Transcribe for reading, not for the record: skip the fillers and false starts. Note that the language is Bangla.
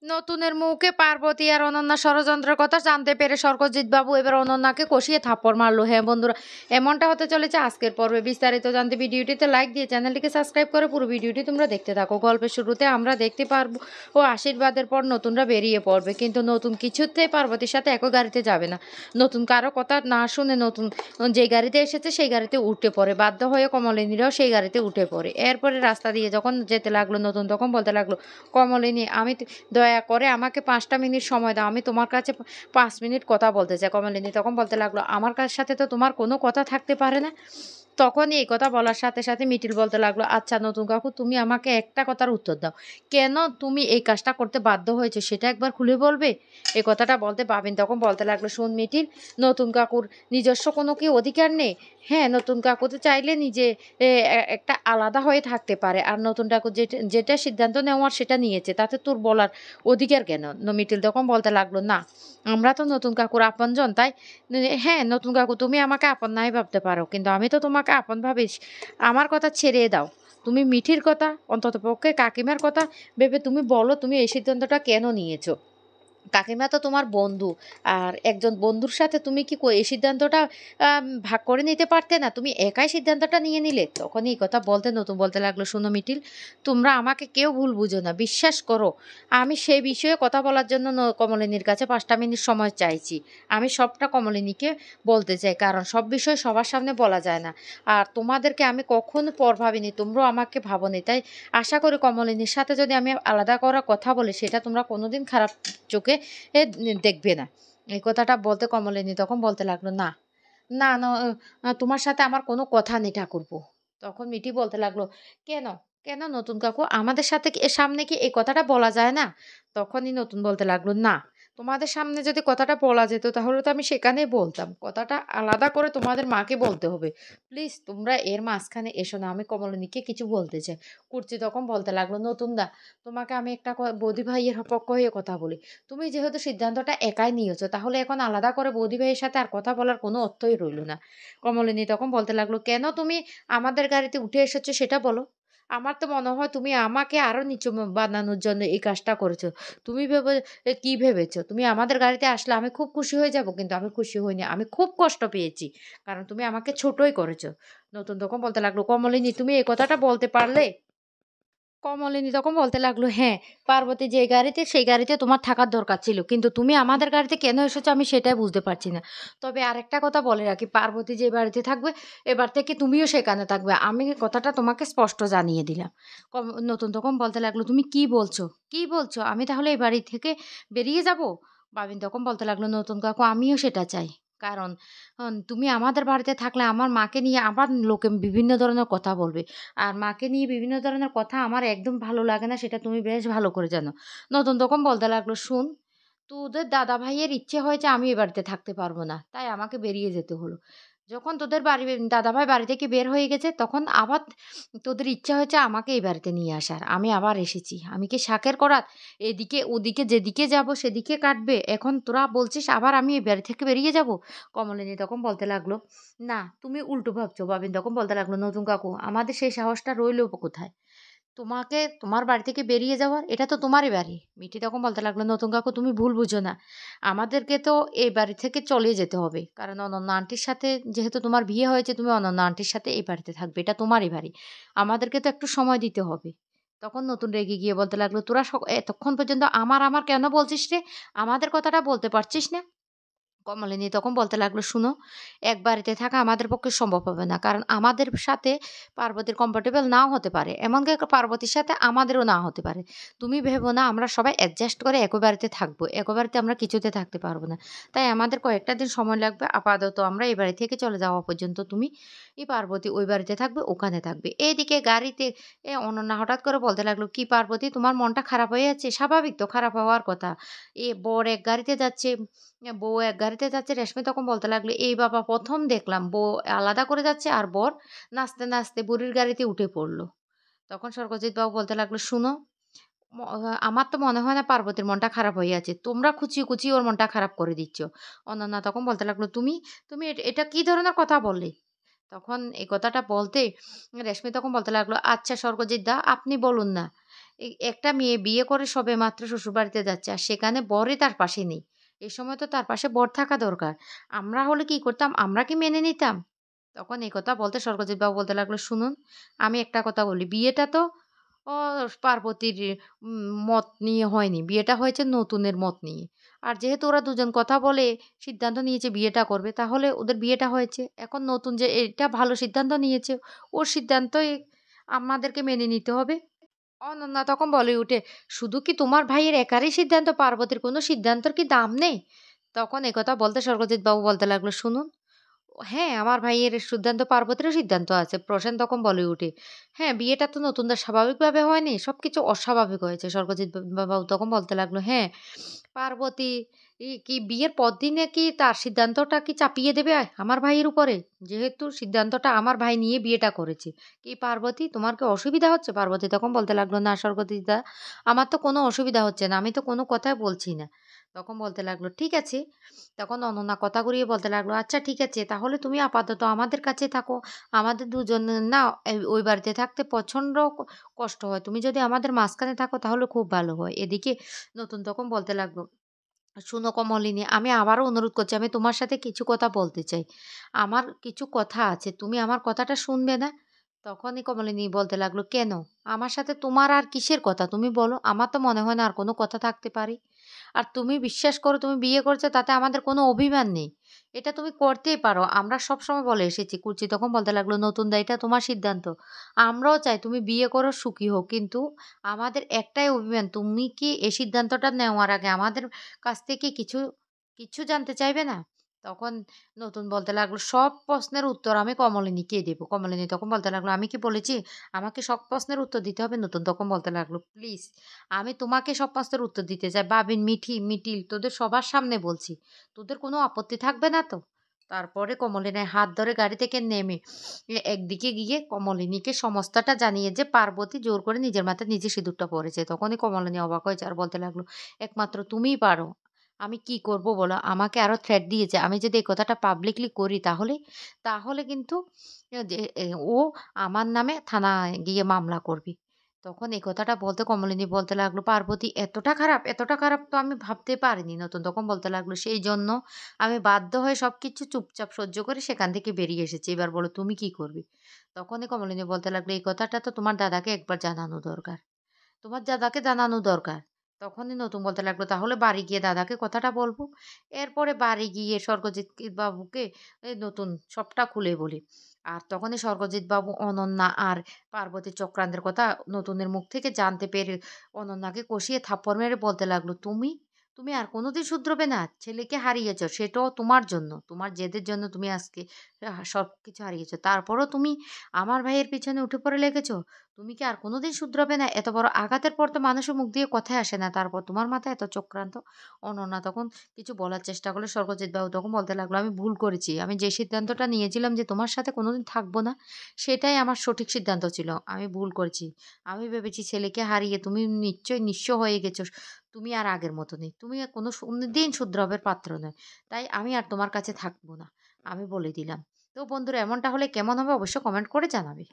নতুনের মুখে পার্বতী আর অনন্যা ষড়যন্ত্রের কথা জানতে পেরে স্বর্গজিৎ বাবু এবার অনন্যাকে কষিয়ে থাপ্পড় মারলো। হ্যাঁ বন্ধুরা, এমনটা হতে চলেছে আজকের পর্বে। বিস্তারিত জানতে ভিডিওটিতে লাইক দিয়ে চ্যানেলটিকে সাবস্ক্রাইব করে পুরো ভিডিওটি তোমরা দেখতে থাকো। গল্পের শুরুতে আমরা দেখতে পারবো ও আশীর্বাদের পর নতুনরা বেরিয়ে পড়বে, কিন্তু নতুন কিছুতেই পার্বতীর সাথে একই গাড়িতে যাবে না। নতুন কারো কথা না শুনে নতুন যে গাড়িতে এসেছে সেই গাড়িতে উঠে পড়ে। বাধ্য হয়ে কমলিনীরাও সেই গাড়িতে উঠে পড়ে। এরপরে রাস্তা দিয়ে যখন যেতে লাগলো নতুন, তখন বলতে লাগলো, কমলিনী দয়া করে আমাকে 5টা মিনিট সময় দাও, আমি তোমার কাছে 5 মিনিট কথা বলতে চাই। কমলিনী তখন বলতে লাগলো, আমার সাথে তো তোমার কোনো কথা থাকতে পারে না। তখনই এই কথা বলার সাথে সাথে মিটিল বলতে লাগলো, আচ্ছা নতুন কাকু, তুমি আমাকে একটা কথার উত্তর দাও, কেন তুমি এই কাজটা করতে বাধ্য হয়েছে সেটা একবার খুলে বলবে? এই কথাটা বলতে পাবেন। তখন বলতে লাগলো, শোন মিটিল, নতুন কাকুর নিজস্ব কোনো কি অধিকার নেই? হ্যাঁ, নতুন কাকু তো চাইলে নিজে একটা আলাদা হয়ে থাকতে পারে, আর নতুন কাকু যেটা যেটা সিদ্ধান্ত নেওয়ার সেটা নিয়েছে, তাতে তোর বলার অধিকার কেন? মিটিল তখন বলতে লাগলো, না, আমরা তো নতুন কাকুর আপনজন, তাই হ্যাঁ নতুন কাকু, তুমি আমাকে আপন নাই ভাবতে পারো, কিন্তু আমি তো তোমাকে আপন ভাবিস। আমার কথা ছেড়ে দাও, তুমি মিঠির কথা, অন্তত পক্ষে কাকিমার কথা ভেবে তুমি বলো, তুমি এই সিদ্ধান্তটা কেন নিয়েছো? কাকিমা তো তোমার বন্ধু, আর একজন বন্ধুর সাথে তুমি কি এই সিদ্ধান্তটা ভাগ করে নিতে পারতে না? তুমি একাই সিদ্ধান্তটা নিয়ে নিলে। তখনই এই কথা বলতে নতুন বলতে লাগলো, শুনো মিটিল, তোমরা আমাকে কেউ ভুল বুঝো না, বিশ্বাস করো, আমি সেই বিষয়ে কথা বলার জন্য কমলিনীর কাছে 5টা মিনিট সময় চাইছি। আমি সবটা কমলিনীকে বলতে চাই, কারণ সব বিষয় সবার সামনে বলা যায় না। আর তোমাদেরকে আমি কখনো পর ভাবিনি, তোমরাও আমাকে ভাবোনি, তাই আশা করি কমলিনীর সাথে যদি আমি আলাদা করার কথা বলি সেটা তোমরা কোনোদিন খারাপ চোখে দেখবে না। এই কথাটা বলতে কমলিনী তখন বলতে লাগলো, না না তোমার সাথে আমার কোনো কথা নেই ঠাকুরপো। তখন মিটি বলতে লাগলো, কেন কেন নতুন কাকু, আমাদের সাথে সামনে কি এই কথাটা বলা যায় না? তখনই নতুন বলতে লাগলো, না, তোমাদের সামনে যদি কথাটা বলা যেত তাহলে তো আমি সেখানেই বলতাম, কথাটা আলাদা করে তোমাদের মাকে বলতে হবে। প্লিজ তোমরা এর মাঝখানে এসো না, আমি কমলিনীকে কিছু বলতে চাই। কুর্চি তখন বলতে লাগলো, নতুন দা, তোমাকে আমি একটা বৌদি ভাইয়ের পক্ষ হয়ে কথা বলি। তুমি যেহেতু সিদ্ধান্তটা একাই নিয়েছো, তাহলে এখন আলাদা করে বৌদি ভাইয়ের সাথে আর কথা বলার কোনো অর্থই রইল না। কমলিনী তখন বলতে লাগলো, কেন তুমি আমাদের গাড়িতে উঠে এসেছো সেটা বলো। আমার তো মনে হয় তুমি আমাকে আরো নিচু বানানোর জন্য এই কাজটা করেছো। তুমি কি ভেবেছো তুমি আমাদের গাড়িতে আসলে আমি খুব খুশি হয়ে যাব? কিন্তু আমি খুশি হইনি, আমি খুব কষ্ট পেয়েছি, কারণ তুমি আমাকে ছোটই করেছো। নতুন তখন বলতে লাগলো, কমলিনী তুমি এই কথাটা বলতে পারলে? কমলিনী তখন বলতে লাগলো, হ্যাঁ, পার্বতী যে গাড়িতে সেই গাড়িতে তোমার থাকার দরকার ছিল, কিন্তু তুমি আমাদের গাড়িতে কেন এসেছো আমি সেটাই বুঝতে পারছি না। তবে আরেকটা কথা বলে রাখি, পার্বতী যে বাড়িতে থাকবে এবার থেকে তুমিও সেখানে থাকবে, আমি কথাটা তোমাকে স্পষ্ট জানিয়ে দিলাম। নতুন তখন বলতে লাগলো, তুমি কি বলছো, কি বলছো? আমি তাহলে এই বাড়ি থেকে বেরিয়ে যাব? বাবিন তখন বলতে লাগলো, নতুন কাকু, আমিও সেটা চাই, কারণ তুমি আমাদের বাড়িতে থাকলে আমার মাকে নিয়ে আবার লোকে বিভিন্ন ধরনের কথা বলবে, আর মাকে নিয়ে বিভিন্ন ধরনের কথা আমার একদম ভালো লাগে না, সেটা তুমি বেশ ভালো করে জানো। নতুন তখন বলতে লাগলো, শুন, তোদের দাদা ভাইয়ের ইচ্ছে হয়েছে আমি এ বাড়িতে থাকতে পারবো না, তাই আমাকে বেরিয়ে যেতে হলো। যখন তোদের দাদা ভাই বাড়ি থেকে বের হয়ে গেছে, তখন আবার তোদের ইচ্ছা হয়েছে আমাকে এই বাড়িতে নিয়ে আসার, আমি আবার এসেছি। আমি কি শাকের করাত? এদিকে ওদিকে যেদিকে যাব সেদিকে কাটবে, এখন তোরা বলছিস আবার আমি এই বাড়ি থেকে বেরিয়ে যাব? কমলিনী তখন বলতে লাগলো, না, তুমি উল্টো ভাবছো। বাবিন তখন বলতে লাগলো, নতুন কাকু, আমাদের সেই সাহসটা রইল কোথায় তোমাকে তোমার বাড়ি থেকে বেরিয়ে যাওয়ার? এটা তো তোমারই বাড়ি। মিঠি তখন বলতে লাগলো, নতুন কাকু তুমি ভুল বুঝো না, আমাদেরকে তো এই বাড়ি থেকে চলে যেতে হবে, কারণ অনন্য আন্টির সাথে যেহেতু তোমার বিয়ে হয়েছে, তুমি অনন্য আন্টির সাথে এই বাড়িতে থাকবে, এটা তোমারই বাড়ি, আমাদেরকে তো একটু সময় দিতে হবে। তখন নতুন রেগে গিয়ে বলতে লাগলো, তোরা এতক্ষণ পর্যন্ত আমার আমার কেন বলছিস রে? আমাদের কথাটা বলতে পারছিস না? কমলিনী তখন বলতে লাগলো, শুনো, এক বাড়িতে থাকা আমাদের পক্ষে সম্ভব হবে না, কারণ আমাদের সাথে পার্বতীর কম্ফর্টেবল নাও হতে পারে, এমনকি পার্বতীর সাথে আমাদেরও না হতে পারে। তুমি ভেবো না আমরা সবাই অ্যাডজাস্ট করে একই বাড়িতে থাকবো, একই বাড়িতে আমরা কিছুতে থাকতে পারবো না। তাই আমাদের কয়েকটা দিন সময় লাগবে, আপাতত আমরা এই বাড়ি থেকে চলে যাওয়া পর্যন্ত তুমি এই পার্বতী ওই বাড়িতে থাকবে, ওখানে থাকবে। এইদিকে গাড়িতে অনন্যা হঠাৎ করে বলতে লাগলো, কি পার্বতী, তোমার মনটা খারাপ হয়ে যাচ্ছে? স্বাভাবিক তো, খারাপ হওয়ার কথা। বর এক গাড়িতে যাচ্ছে, বউ এক গাড়িতে যাচ্ছে। রেশমি তখন বলতে লাগলো, এই বাবা, প্রথম দেখলাম বউ আলাদা করে যাচ্ছে আর বর নাচতে নাচতে বুড়ির গাড়িতে উঠে পড়লো। তখন স্বর্গজিৎ বাবু বলতে লাগলো, শুনো, আমার তো মনে হয় না পার্বতীর মনটা খারাপ হয়ে আছে, তোমরা খুচিয়ে খুচিয়ে ওর মনটা খারাপ করে দিচ্ছ। অনন্যা তখন বলতে লাগলো, তুমি তুমি এটা কি ধরনের কথা বললে? তখন এই কথাটা বলতে রেশমি তখন বলতে লাগলো, আচ্ছা স্বর্গজিৎ দা, আপনি বলুন না, একটা মেয়ে বিয়ে করে সবেমাত্র শ্বশুরবাড়িতে যাচ্ছে আর সেখানে বরই তার পাশে নেই। এ সময় তো তার পাশে বর থাকা দরকার। আমরা হলে কি করতাম? আমরা কি মেনে নিতাম? তখন এই কথা বলতে স্বর্গজিৎবাবু বলতে লাগলো, "শুনুন, আমি একটা কথা বলি, বিয়েটা তো ও পার্বতীর মত নিয়ে হয়নি। বিয়েটা হয়েছে নতুনের মত নিয়ে। আর যেহেতু ওরা দুজন কথা বলে সিদ্ধান্ত নিয়েছে বিয়েটা করবে, তাহলে ওদের বিয়েটা হয়েছে। এখন নতুন যে এটা ভালো সিদ্ধান্ত নিয়েছে, ওর সিদ্ধান্তই আমাদেরকে মেনে নিতে হবে।" অনন্যা তখন বলে উঠে, "শুধু কি তোমার ভাইয়ের একারই সিদ্ধান্ত? পার্বতীর কোনো সিদ্ধান্তর কি দাম নেই?" তখন একথা বলতে স্বর্গজিৎবাবু বলতে লাগলো, "শুনুন, হ্যাঁ, আমার ভাইয়ের সিদ্ধান্ত পার্বতীরও সিদ্ধান্ত আছে।" প্রসেন তখন বলে উঠে, "হ্যাঁ, বিয়েটা তো নতুনদের স্বাভাবিকভাবে হয়নি, সবকিছু অস্বাভাবিক হয়েছে।" স্বর্গজিৎ বাবু তখন বলতে লাগলো, "হ্যাঁ, পার্বতী কি বিয়ের পরদিনে কি তার সিদ্ধান্তটা কি চাপিয়ে দেবে আমার ভাইয়ের উপরে? যেহেতু সিদ্ধান্তটা আমার ভাই নিয়ে বিয়েটা করেছে। কি পার্বতী, তোমার কি অসুবিধা হচ্ছে?" পার্বতী তখন বলতে লাগলো, "না স্বর্গজিৎদা, আমার তো কোনো অসুবিধা হচ্ছে না। আমি তো কোনো কথাই বলছি না।" তখন বলতে লাগলো, "ঠিক আছে।" তখন অনন্যা কথা ঘুরিয়ে বলতে লাগলো, "আচ্ছা ঠিক আছে, তাহলে তুমি আপাতত আমাদের কাছে থাকো। আমাদের দুজনের না ওই বাড়িতে থাকতে প্রচণ্ড কষ্ট হয়। তুমি যদি আমাদের মাঝখানে থাকো তাহলে খুব ভালো হয়।" এদিকে নতুন তখন বলতে লাগলো, "শুনো কমলিনী, আমি আবারও অনুরোধ করছি, আমি তোমার সাথে কিছু কথা বলতে চাই। আমার কিছু কথা আছে, তুমি আমার কথাটা শুনবে না?" তখনই কমলিনী বলতে লাগলো, "কেন? আমার সাথে তোমার আর কিসের কথা তুমি বলো? আমার তো মনে হয় না আর কোনো কথা থাকতে পারে। আর তুমি বিশ্বাস করো, তুমি বিয়ে করেছো তাতে আমাদের কোনো অভিমান নেই। এটা তুমি করতেই পারো। আমরা সবসময় বলে এসেছি।" কুচি তখন বলতে লাগলো, "নতুনদা, এটা তোমার সিদ্ধান্ত। আমরাও চাই তুমি বিয়ে করো, সুখী হও। কিন্তু আমাদের একটাই অভিমান, তুমি কি এই সিদ্ধান্তটা নেওয়ার আগে আমাদের কাছ থেকে কিছু জানতে চাইবে না?" তখন নতুন বলতে লাগলো, "সব প্রশ্নের উত্তর আমি কমলিনীকে দেব।" কমলিনী তখন বলতে লাগলো, "আমি কি বলেছি আমাকে সব প্রশ্নের উত্তর দিতে হবে?" নতুন তখন বলতে লাগলো, "প্লিজ, আমি তোমাকে সব প্রশ্নের উত্তর দিতে চাই। বাবিন, মিঠি, মিটিল, তোদের সবার সামনে বলছি। তোদের কোনো আপত্তি থাকবে না তো?" তারপরে কমলিনীর হাত ধরে গাড়ি থেকে নেমে একদিকে গিয়ে কমলিনীকে সমস্তটা জানিয়ে যে পার্বতী জোর করে নিজের মাথায় নিজে সিঁদুরটা পড়েছে। তখনই কমলিনী অবাক হয়েছে আর বলতে লাগলো, "একমাত্র তুমিই পারো। আমি কি করব বলো? আমাকে আরো থ্রেট দিয়েছে। আমি যদি এই কথাটা পাবলিকলি করি তাহলে? তাহলে কিন্তু যে ও আমার নামে থানায় গিয়ে মামলা করবে।" তখন এই কথাটা বলতে কমলিনী বলতে লাগলো, "পার্বতী এতটা খারাপ? এতটা খারাপ তো আমি ভাবতে পারিনি।" নতুন তখন বলতে লাগলো, "সেইজন্য আমি বাধ্য হয়ে সবকিছু চুপচাপ সহ্য করে সেখান থেকে বেরিয়ে এসেছি। এবার বলো তুমি কি করবে?" তখনই কমলিনী বলতে লাগলো, "এই কথাটা তো তোমার দাদাকে একবার জানানো দরকার। তোমার দাদাকে জানানো দরকার।" তখনই নতুন বলতে লাগলো, "তাহলে বাড়ি গিয়ে দাদাকে কথাটা বলব।" এরপরে বাড়ি গিয়ে স্বর্গজিৎ বাবুকে নতুন সবটা খুলে বলি। আর তখনই স্বর্গজিৎ বাবু অনন্যা আর পার্বতীর চক্রান্তের কথা নতুনের মুখ থেকে জানতে পেরে অনন্যাকে কষিয়ে থাপ্পড় মেরে বলতে লাগলো, তুমি আর কোনোদিন শুধরোবে না? ছেলেকে হারিয়েছ, সেটাও তোমার জন্য। তোমার জেদের জন্য তুমি আজকে সবকিছু হারিয়েছ। তারপরও তুমি আমার ভাইয়ের পিছনে উঠে পড়ে লেগেছ? তুমি কি আর কোনোদিন শুধরাবে না? এত বড় আঘাতের পর তো মানুষের মুখ দিয়ে কথাই আসে না। তারপর তোমার মাথায় এত চক্রান্ত?" অনন্যা তখন কিছু বলার চেষ্টা করলে স্বর্গজিৎ বাবু তখন বলতে লাগলো, "আমি ভুল করেছি। আমি যে সিদ্ধান্তটা নিয়েছিলাম যে তোমার সাথে কোনোদিন থাকবো না, সেটাই আমার সঠিক সিদ্ধান্ত ছিল। আমি ভুল করেছি। আমি ভেবেছি ছেলেকে হারিয়ে তুমি নিশ্চয়ই নিঃস্ব হয়ে গেছো। তুমি আর আগের মতো নেই। তুমি আর কোনোদিন শুধরাবার পাত্র নয়। তাই আমি আর তোমার কাছে থাকবো না। আমি বলে দিলাম।" তো বন্ধুরা, এমনটা হলে কেমন হবে অবশ্যই কমেন্ট করে জানাবে।